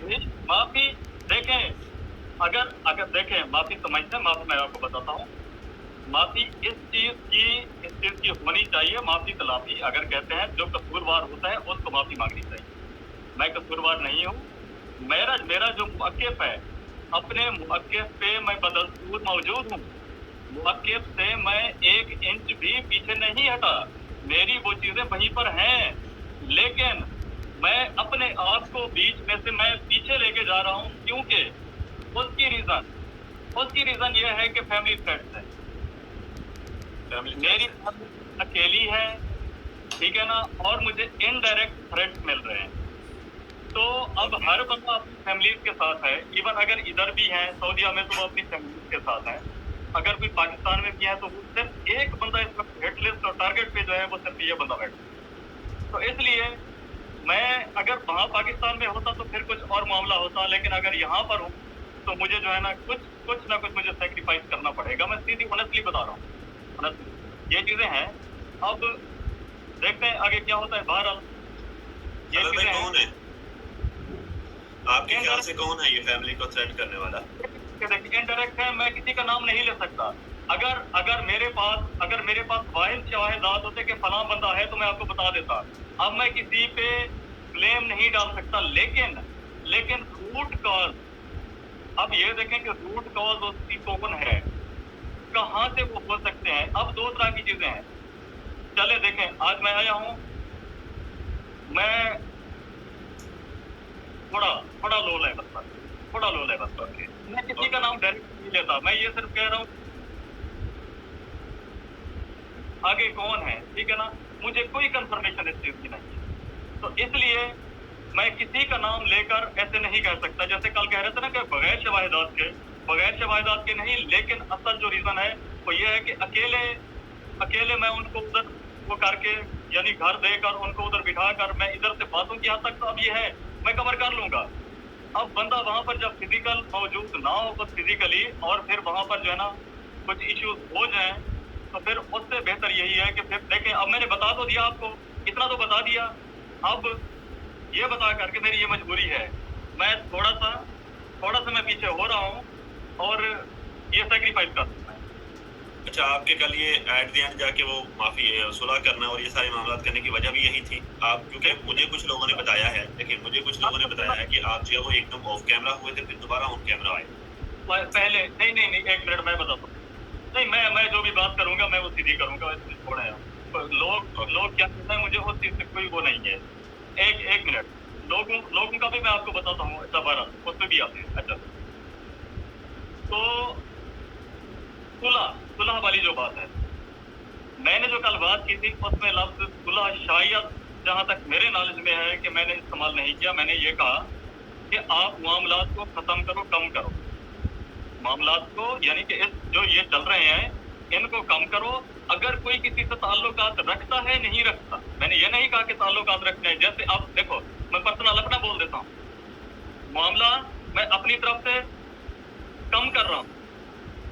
माफी देखें, अगर अगर देखें माफी समझते हैं, माफी मैं आपको बताता हूँ। माफी इस चीज की होनी चाहिए, माफी तलाफी। अगर कहते हैं जो कसूरवार होता है उसको माफी मांगनी चाहिए। मैं कसूरवार नहीं हूँ। मेरा मेरा जो मुअक्किफ है, अपने मुअक्किफ पे मैं बदस्तूर मौजूद हूँ। मुअक्किफ से मैं 1 इंच भी पीछे नहीं हटा। मेरी वो चीजें वहीं पर हैं, लेकिन मैं अपने आप को बीच में से मैं पीछे लेके जा रहा हूँ, क्योंकि उसकी रीजन ये है कि फैमिली थ्रेट्स है। मेरी फैमिली अकेली है, ठीक है ना, और मुझे इनडायरेक्ट थ्रेट्स मिल रहे हैं। तो अब हर बंदा अपनी फैमिली के साथ है। इवन अगर इधर भी है सऊदीया में तो वो अपनी फैमिली के साथ है। अगर कोई पाकिस्तान में भी है तो वो सिर्फ एक बंदा इस वक्त हिट लिस्ट और टारगेट पे जो है वो सिर्फ ये बंदा बैठा। तो इसलिए मैं अगर वहाँ पाकिस्तान में होता तो फिर कुछ और मामला होता, लेकिन अगर यहाँ पर हूँ तो मुझे जो है ना कुछ ना कुछ मुझे सेक्रीफाइस करना पड़ेगा। मैं सीधी ऑनेस्टली बता रहा हूँ, ऑनेस्टली ये चीजें हैं। अब देखते हैं आगे क्या होता है। बहरहाल ये चीजें कौन है आपके ख्याल से, कौन है ये फैमिली को थ्रेट करने वाला? इनडायरेक्ट है, मैं किसी का नाम नहीं ले सकता। अगर मेरे पास वाहिद शवाहिदात होते कि फलां बंदा है तो मैं आपको बता देता। अब मैं किसी पे ब्लेम नहीं डाल सकता, लेकिन रूट कॉज, अब ये देखें कि रूट कॉज उसकी कौन है, कहाँ से वो हो सकते हैं। अब 2 तरह की चीजें हैं। चले देखें, आज मैं आया हूँ, मैं थोड़ा लो लेवल पर मैं किसी का नाम डायरेक्ट नहीं लेता। मैं ये सिर्फ कह रहा हूँ आगे कौन है, ठीक है ना, मुझे कोई कंफर्मेशन इस चीज की नहीं है। तो इसलिए मैं किसी का नाम लेकर ऐसे नहीं कह सकता। जैसे कल कह रहे थे ना कि बगैर शवाहिदात के नहीं, लेकिन असल जो रीजन है वो ये है कि अकेले मैं उनको उधर वो करके, यानी घर देकर उनको उधर बिठा कर मैं इधर से बातों की हद तक तो अब ये है मैं कवर कर लूंगा। अब बंदा वहां पर जब फिजिकल मौजूद ना हो, बस फिजिकली, और फिर वहां पर जो है ना कुछ इश्यूज हो जाए, तो फिर उससे बेहतर यही है कि फिर देखें। अब मैंने बता तो दिया आपको, इतना तो बता दिया। अब ये बता करके मेरी ये मजबूरी है, मैं थोड़ा सा मैं पीछे हो रहा हूँ और ये सेक्रीफाइस कर सकता है। अच्छा, आपके कल ये एट द एंड जाके वो माफी सुलह करना और ये सारे मामला करने की वजह भी यही थी आप? क्योंकि मुझे कुछ लोगों ने बताया है, लेकिन मुझे कुछ लोगों ने बताया है कि आप जो है वो एकदम ऑफ कैमरा हुए थे, फिर दोबारा ऑन कैमरा आए। पहले नहीं, 1 मिनट मैं बताता हूँ। नहीं, मैं जो भी बात करूंगा मैं वो सीधी करूंगा, इसमें छोड़ा है। लोग क्या कहते हैं, मुझे उस चीज से कोई वो नहीं है। एक मिनट, लोगों का भी मैं आपको बताता हूँ। अच्छा, 12 उसमें भी आते हैं। अच्छा, तो सुलह वाली जो बात है, मैंने जो कल बात की थी उसमें लफ्ज सुलह शायद जहां तक मेरे नॉलेज में है कि मैंने इस्तेमाल नहीं किया। मैंने ये कहा कि आप मामलात को खत्म करो, कम करो मामलात को, यानी कि जो ये चल रहे हैं इनको कम करो। अगर कोई किसी से ताल्लुकात रखता है, नहीं रखता, मैंने ये नहीं कहा कि ताल्लुकात रखते हैं। जैसे अब देखो, मैं पर्सनल अपना बोल देता हूँ, मामला मैं अपनी तरफ से कम कर रहा हूँ।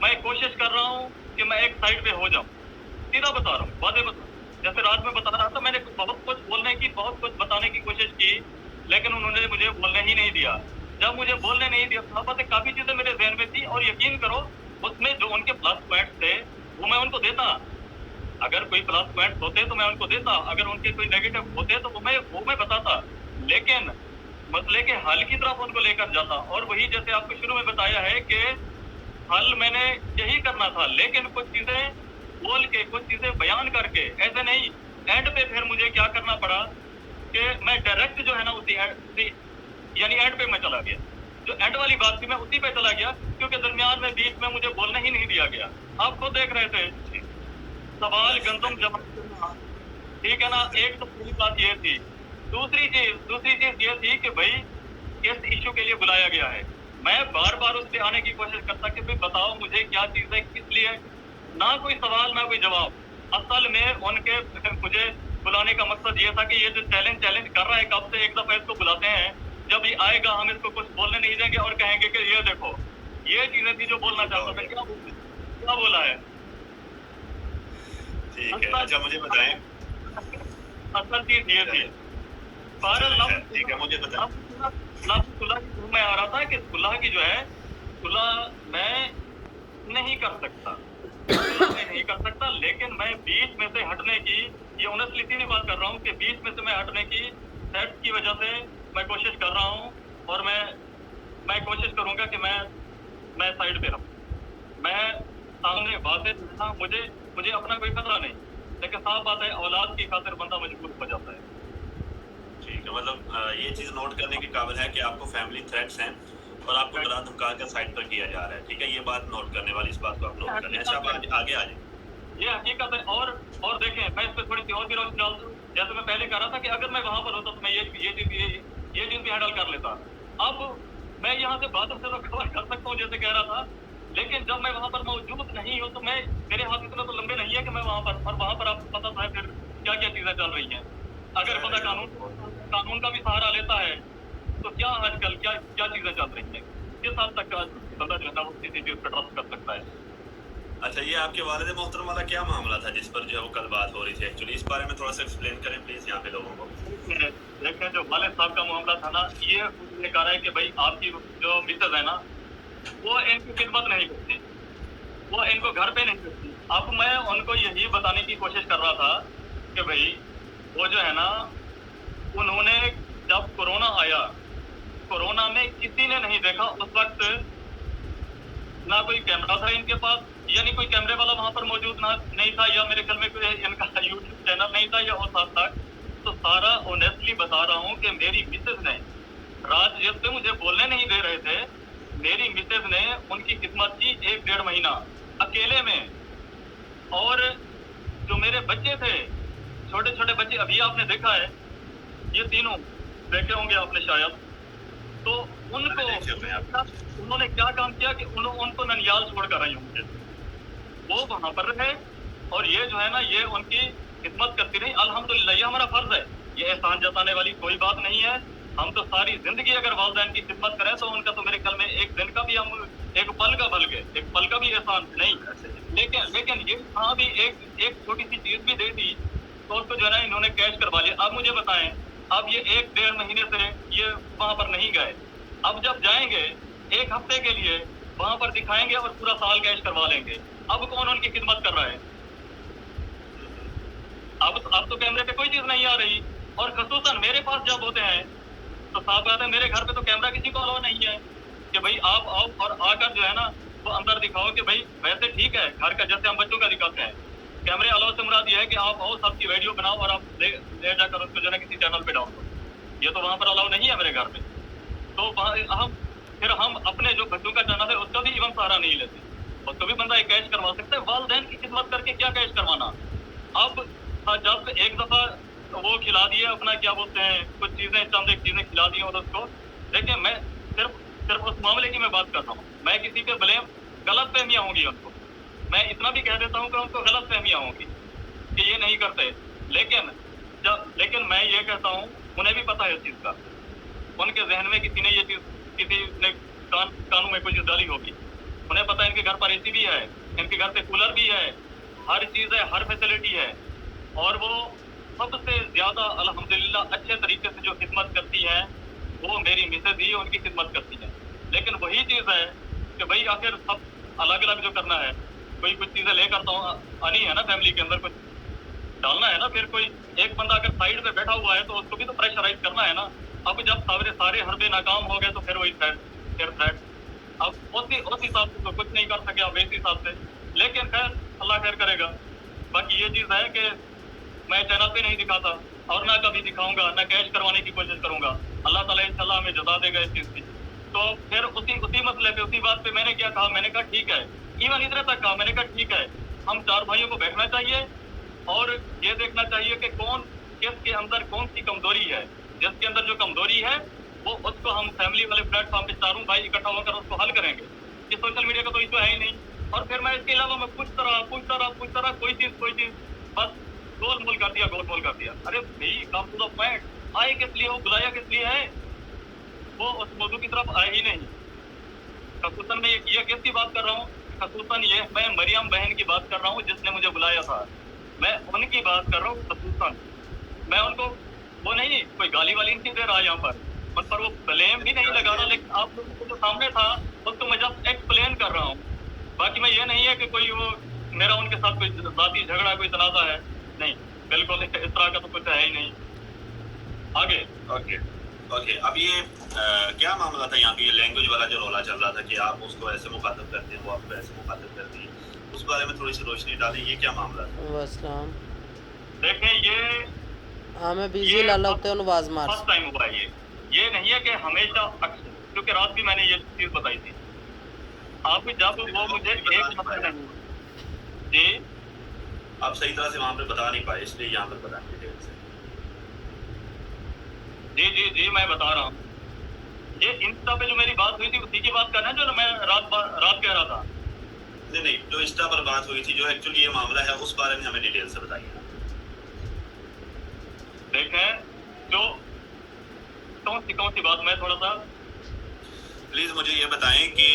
मैं कोशिश कर रहा हूँ कि मैं एक साइड पे हो जाऊँ। सीधा बता रहा हूँ, वादे बता। जैसे रात में बता रहा था, मैंने बहुत कुछ बताने की कोशिश की, लेकिन उन्होंने मुझे बोलने ही नहीं दिया। जब मुझे बोलने नहीं दिया, काफी चीजें मेरे ज़हन में थी, और यकीन करो उसमें जो उनके प्लस पॉइंट थे वो मैं उनको देता। अगर कोई प्लस पॉइंट होते तो मैं उनको देता, अगर उनके कोई नेगेटिव होते तो वो मैं बताता, लेकिन मसले के हल की तरफ उनको लेकर जाता। और वही जैसे आपको शुरू में बताया है कि हल मैंने यही करना था, लेकिन कुछ चीजें बोल के, कुछ चीजें बयान करके, ऐसे नहीं। एंड पे फिर मुझे क्या करना पड़ा कि मैं डायरेक्ट जो है ना उसी यानी एंड पे मैं चला गया। जो एंड वाली बात थी मैं उसी पे चला गया, क्योंकि दरमियान में बीच में मुझे बोलने ही नहीं दिया गया। आप खुद देख रहे थे, सवाल गंदम जमा, ठीक है ना। एक तो पहली बात ये थी। दूसरी चीज ये थी कि भाई किस इश्यू के लिए बुलाया गया है। मैं बार बार उस पे आने की कोशिश करता कि भाई बताओ मुझे क्या चीज है, किस लिए। ना कोई सवाल, ना कोई जवाब। असल में उनके मुझे बुलाने का मकसद ये था कि ये जो चैलेंज कर रहा है कब से, एक दफा इसको बुलाते हैं, जब ये आएगा हम इसको कुछ बोलने नहीं देंगे और कहेंगे कि ये देखो ये चीजें थी जो बोलना चाहता था, क्या बोला है। ठीक है, अच्छा मुझे बताएं, असल चीज ये थी। ठीक है, मुझे बताएं। कि सुलह की जो है, सुलह मैं नहीं कर सकता, सुलह मैं नहीं कर सकता, लेकिन मैं बीच में से हटने की, ये ऑनेस्टली सीधी बात कर रहा हूँ कि बीच में से मैं हटने की सेट की वजह से मैं कोशिश कर रहा हूँ, और मैं कोशिश करूंगा कि मैं साइड पे रहूं। मैं सामने बातें, हाँ, मुझे अपना कोई खतरा नहीं, लेकिन साफ बात है औलाद की खातिर बंदा मजबूर हो जाता है। ठीक है, मतलब ये चीज नोट करने के काबिल है कि आपको फैमिली थ्रेट्स हैं और आपको डरा धमका कर साइड पर किया जा रहा है। ठीक है, ये बात नोट करने वाली, इस बात को आप नोट कर लें। अच्छा, आप आगे आ जाए। ये हकीकत है। और देखें, मैं इस पर थोड़ी सी और भी रोशनी डाल दूं। जैसे मैं पहले कह रहा था कि अगर मैं वहां पर होता तो मैं ये चीज भी हैंडल कर लेता। अब मैं यहाँ से बातों से तो कवर कर सकता हूँ जैसे कह रहा था, लेकिन जब मैं वहां पर मौजूद नहीं हूँ तो मेरे हाथ इतने तो लंबे नहीं है कि मैं वहां पर, और वहां पर आपको पता है फिर क्या क्या चीजें चल रही हैं। अगर बंदा कानून का भी सहारा लेता है तो क्या आजकल क्या क्या चीजें चल रही हैं, किस हद तक बंदा जो है ना वो किसी चीज पर ट्रस्ट कर सकता है। अच्छा, ये आपके वालिद मोहतरम वाला क्या मामला था जिस पर जो है वो कल बात हो रही थी? एक्चुअली इस बारे में थोड़ा सा एक्सप्लेन करें प्लीज यहाँ पे लोगों को। देखें, जो वालिद साहब का मामला था ना, ये कह रहा है कि भाई आपकी जो मिसेज है ना, वो इनकी खिदमत नहीं करती, वो इनको घर पे नहीं करती। अब मैं उनको यही बताने की कोशिश कर रहा था कि भाई वो जो है ना, उन्होंने जब कोरोना आया, कोरोना में किसी ने नहीं देखा उस वक्त, ना कोई कैमरा था इनके पास, यानी कोई कैमरे वाला वहां पर मौजूद नहीं था, या मेरे ख्याल में कोई इनका यूट्यूब चैनल नहीं था, या और साथ तक तो सारा ऑनेस्टली बता रहा हूँ कि मेरी मिसेज ने रात जब से मुझे बोलने नहीं दे रहे थे, मेरी मिसेज ने उनकी खिदमत की 1-1.5 महीना अकेले में। और जो मेरे बच्चे थे, छोटे छोटे बच्चे, अभी आपने देखा है, ये तीनों देखे होंगे आपने शायद, तो उन्होंने क्या काम किया कि उनको ननियाल छोड़ कर आई होंगे, वो वहां पर रहे, और ये जो है ना, ये उनकी खिदमत करती रही। अल्हम्दुलिल्लाह, ये हमारा फर्ज है, ये एहसान जताने वाली कोई बात नहीं है। हम तो सारी जिंदगी अगर वालिदैन की खिदमत करें तो उनका तो मेरे ख्याल में एक दिन का भी, हम एक पल का भी एहसान नहीं। लेकिन ये हाँ भी एक छोटी सी चीज भी दे दी तो उसको जो है ना इन्होंने कैश करवा लिया। अब मुझे बताएं, अब ये 1-1.5 महीने से ये वहां पर नहीं गए, अब जब जाएंगे 1 हफ्ते के लिए वहां पर दिखाएंगे और पूरा साल कैश करवा लेंगे। अब कौन उनकी खिदमत कर रहा है? अब तो कैमरे पे कोई चीज नहीं आ रही, और खसूसन मेरे पास जब होते हैं तो साफ बात है, मेरे घर पे तो कैमरा किसी को अलाउ नहीं है कि भाई आप आओ और आकर जो है ना वो अंदर दिखाओ कि भाई वैसे ठीक है घर का, जैसे हम बच्चों का दिखाते हैं। कैमरे अलाउ से मुराद ये है कि आप आओ, सबकी वीडियो बनाओ और आप ले जाकर उसको जो है किसी चैनल पे डाउन करो। ये तो वहां पर अलाउ नहीं है मेरे घर पे। तो फिर हम अपने जो बच्चों का चैनल है उसका भी इवन सहारा नहीं लेते, उसको भी बंदा एक कैश करवा सकता है। वालिदैन की खिदमत करके क्या कैश करवाना? अब जब एक दफा वो खिला दिए अपना, क्या बोलते हैं, कुछ चीजें, चंद एक चीजें खिला दी और उसको, देखिए मैं सिर्फ उस मामले की मैं बात कर रहा हूँ, मैं किसी पे ब्लेम, गलत फहमियाँ होंगी उनको, मैं इतना भी कह देता हूँ कि उनको गलत फहमियाँ होंगी कि ये नहीं करते, लेकिन मैं ये कहता हूँ उन्हें भी पता है इस चीज का, उनके जहन में किसी ने ये चीज, किसी ने कानून में कोई चीज डाली होगी, उन्हें पता है इनके घर पर एसी भी है, इनके घर पे कूलर भी है, हर चीज है, हर फैसिलिटी है, और वो सबसे ज्यादा अल्हम्दुलिल्लाह अच्छे तरीके से जो खिदमत करती है वो मेरी मिसेज ही उनकी खिदमत करती है। लेकिन वही चीज है कि भाई आखिर सब अलग अलग जो करना है, कोई कुछ चीजें लेकर तो आनी है ना, फैमिली के अंदर कुछ डालना है ना, फिर कोई एक बंदा अगर साइड पे बैठा हुआ है तो उसको भी तो प्रेशराइज करना है ना। अब जब सारे हरबे नाकाम हो गए तो फिर वही थ्रेट, अब उसी हिसाब से तो कुछ नहीं कर सके अब इस हिसाब से, लेकिन खैर अल्लाह खैर करेगा। बाकी ये चीज है कि मैं चैनल पे नहीं दिखाता और ना कभी दिखाऊंगा, ना कैश करवाने की कोशिश करूंगा। अल्लाह ताला इंशाल्लाह हमें जज़ा देगा इस चीज की। तो फिर उसी मसले पे, उसी बात पे मैंने क्या कहा, मैंने कहा ठीक है, इवन इधर तक कहा, मैंने कहा ठीक है, हम 4 भाइयों को बैठना चाहिए और ये देखना चाहिए कि कौन किसके अंदर कौन सी कमजोरी है, जिसके अंदर जो कमजोरी है वो उसको हम फैमिली वाले प्लेटफॉर्म पे चारों भाई इकट्ठा होकर उसको हल करेंगे। कि सोशल मीडिया का तो इशू है ही नहीं। और फिर मैं इसके अलावा मैं पूछता रहा कोई चीज बस गोलमोल कर दिया। अरे भाई कम टू द पॉइंट, आए किस लिए हो, बुलाया किस लिए है, वो उस मौजू की तरफ आए ही नहीं। खसूसन में ये किसकी बात कर रहा हूँ, खसूसन ये मैं मरियम बहन की बात कर रहा हूँ जिसने मुझे बुलाया था, मैं उनकी बात कर रहा हूँ खसूसन। मैं उनको वो नहीं, कोई गाली वाली नहीं दे रहा यहाँ पर, उन पर वो ब्लेम भी नहीं लगा रहा, लेकिन आप लोगों को जो सामने था उसको मैं जस्ट एक्सप्लेन कर रहा हूँ। बाकी मैं ये नहीं है कि कोई वो मेरा उनके साथ कोई जाती झगड़ा, कोई तनाज़ा है, नहीं, बिल्कुल इस तरह का तो कुछ है ही नहीं। आगे ओके ओके, अब ये क्या मामला था यहाँ पे, ये लैंग्वेज वाला जो रौला चल रहा था कि आप उसको ऐसे मुखातब करते हैं, वो आपको ऐसे मुखातब करती है, उस बारे में थोड़ी सी रोशनी डालें, ये क्या मामला था? वसलाम देखें, ये हमें बिजी लाला होते हैं नवाज मार फर्स्ट टाइम हुआ है। ये नहीं है कि हमेशा अक्सर, क्योंकि रात भी मैंने ये चीज़ बताई थी आप, जब वो मुझे एक मसला नहीं जी, आप सही तरह से वहाँ पे बता नहीं पाए, इसलिए यहाँ पर बताएं डिटेल से। जी जी जी मैं बता रहा हूँ, ये इंस्टा पे जो मेरी बात हुई थी उसी की बात करना है जो मैं रात कह रहा था। नहीं नहीं, जो इंस्टा पर बात हुई थी, जो एक्चुअली ये मामला है, उस बारे में हमें डिटेल से बताइए। देखें, जो कौन सी बात, मैं थोड़ा सा प्लीज मुझे ये बताएं कि